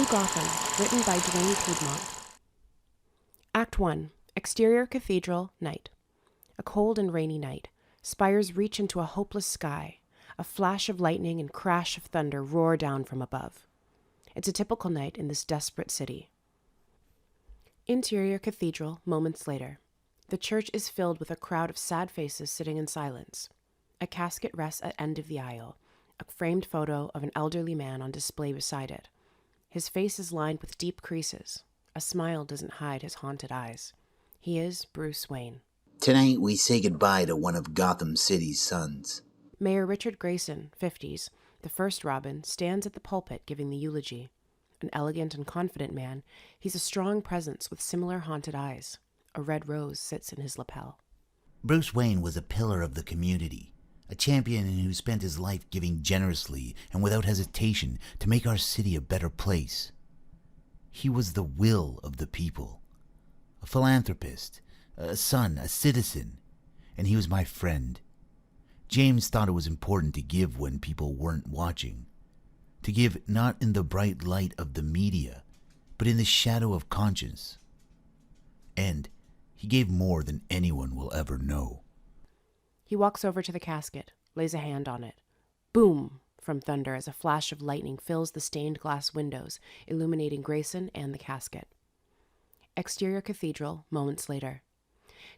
New Gotham, written by Duane Piedmont. Act 1. Exterior Cathedral, night. A cold and rainy night. Spires reach into a hopeless sky. A flash of lightning and crash of thunder roar down from above. It's a typical night in this desperate city. Interior Cathedral, moments later. The church is filled with a crowd of sad faces sitting in silence. A casket rests at end of the aisle, a framed photo of an elderly man on display beside it. His face is lined with deep creases. A smile doesn't hide his haunted eyes. He is Bruce Wayne. Tonight we say goodbye to one of Gotham City's sons. Mayor Richard Grayson, 50s, the first Robin, stands at the pulpit giving the eulogy. An elegant and confident man, he's a strong presence with similar haunted eyes. A red rose sits in his lapel. Bruce Wayne was a pillar of the community, a champion who spent his life giving generously and without hesitation to make our city a better place. He was the will of the people, a philanthropist, a son, a citizen, and he was my friend. James thought it was important to give when people weren't watching, to give not in the bright light of the media, but in the shadow of conscience. And he gave more than anyone will ever know. He walks over to the casket, lays a hand on it. Boom! From thunder as a flash of lightning fills the stained glass windows, illuminating Grayson and the casket. Exterior Cathedral, moments later.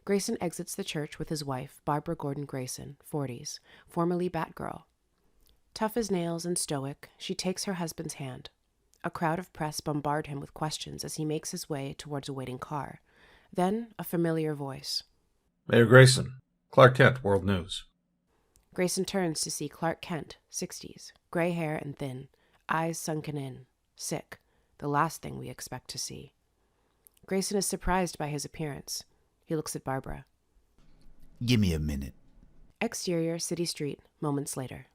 Grayson exits the church with his wife, Barbara Gordon Grayson, 40s, formerly Batgirl. Tough as nails and stoic, she takes her husband's hand. A crowd of press bombard him with questions as he makes his way towards a waiting car. Then, a familiar voice. Mayor Grayson, Clark Kent, World News. Grayson turns to see Clark Kent, 60s, gray hair and thin, eyes sunken in, sick, the last thing we expect to see. Grayson is surprised by his appearance. He looks at Barbara. Give me a minute. Exterior city street, moments later.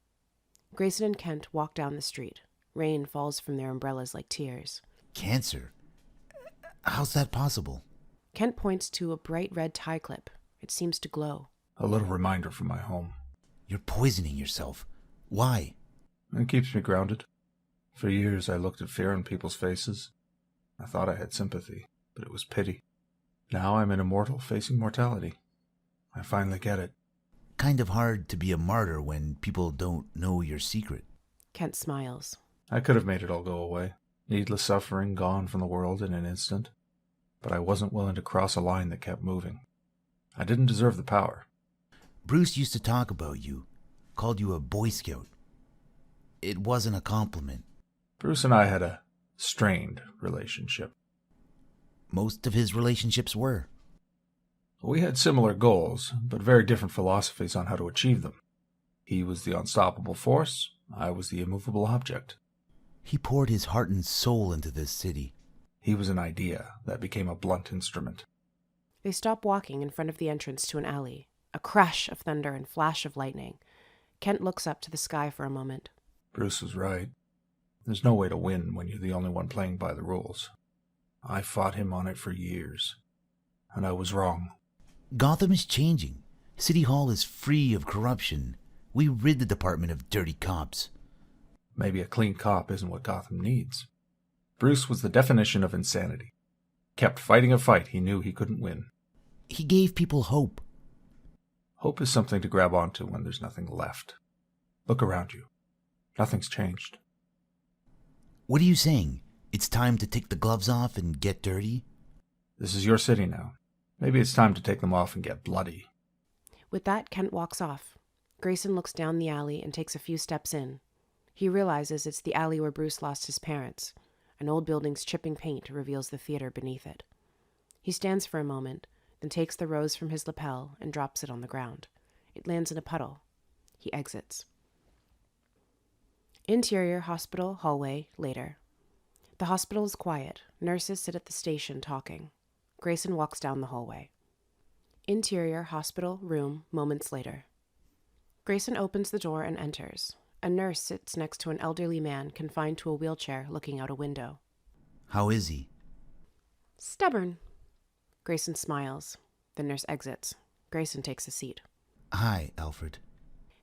Grayson and Kent walk down the street. Rain falls from their umbrellas like tears. Cancer? How's that possible? Kent points to a bright red tie clip. It seems to glow. A little reminder from my home. You're poisoning yourself. Why? It keeps me grounded. For years I looked at fear in people's faces. I thought I had sympathy, but it was pity. Now I'm an immortal facing mortality. I finally get it. Kind of hard to be a martyr when people don't know your secret. Kent smiles. I could have made it all go away. Needless suffering gone from the world in an instant. But I wasn't willing to cross a line that kept moving. I didn't deserve the power. Bruce used to talk about you, called you a Boy Scout. It wasn't a compliment. Bruce and I had a strained relationship. Most of his relationships were. We had similar goals, but very different philosophies on how to achieve them. He was the unstoppable force, I was the immovable object. He poured his heart and soul into this city. He was an idea that became a blunt instrument. They stop walking in front of the entrance to an alley. A crash of thunder and flash of lightning. Kent looks up to the sky for a moment. Bruce was right. There's no way to win when you're the only one playing by the rules. I fought him on it for years, and I was wrong. Gotham is changing. City Hall is free of corruption. We rid the department of dirty cops. Maybe a clean cop isn't what Gotham needs. Bruce was the definition of insanity. Kept fighting a fight he knew he couldn't win. He gave people hope. Hope is something to grab onto when there's nothing left. Look around you. Nothing's changed. What are you saying? It's time to take the gloves off and get dirty? This is your city now. Maybe it's time to take them off and get bloody. With that, Kent walks off. Grayson looks down the alley and takes a few steps in. He realizes it's the alley where Bruce lost his parents. An old building's chipping paint reveals the theater beneath it. He stands for a moment, then takes the rose from his lapel and drops it on the ground. It lands in a puddle. He exits. Interior hospital hallway, later. The hospital is quiet. Nurses sit at the station talking. Grayson walks down the hallway. Interior hospital room, moments later. Grayson opens the door and enters. A nurse sits next to an elderly man confined to a wheelchair looking out a window. How is he? Stubborn. Grayson smiles. The nurse exits. Grayson takes a seat. Hi, Alfred.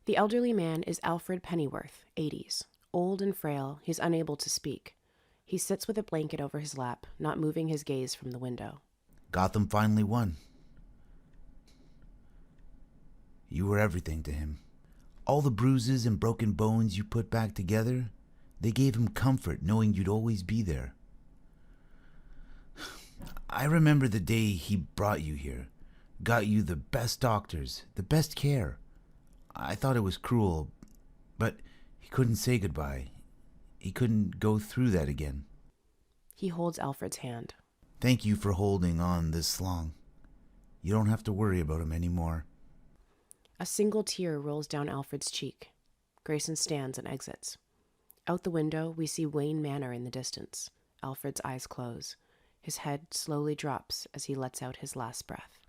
The elderly man is Alfred Pennyworth, 80s. Old and frail, he's unable to speak. He sits with a blanket over his lap, not moving his gaze from the window. Gotham finally won. You were everything to him. All the bruises and broken bones you put back together, they gave him comfort knowing you'd always be there. I remember the day he brought you here, got you the best doctors, the best care. I thought it was cruel, but he couldn't say goodbye. He couldn't go through that again. He holds Alfred's hand. Thank you for holding on this long. You don't have to worry about him anymore. A single tear rolls down Alfred's cheek. Grayson stands and exits. Out the window, we see Wayne Manor in the distance. Alfred's eyes close. His head slowly drops as he lets out his last breath.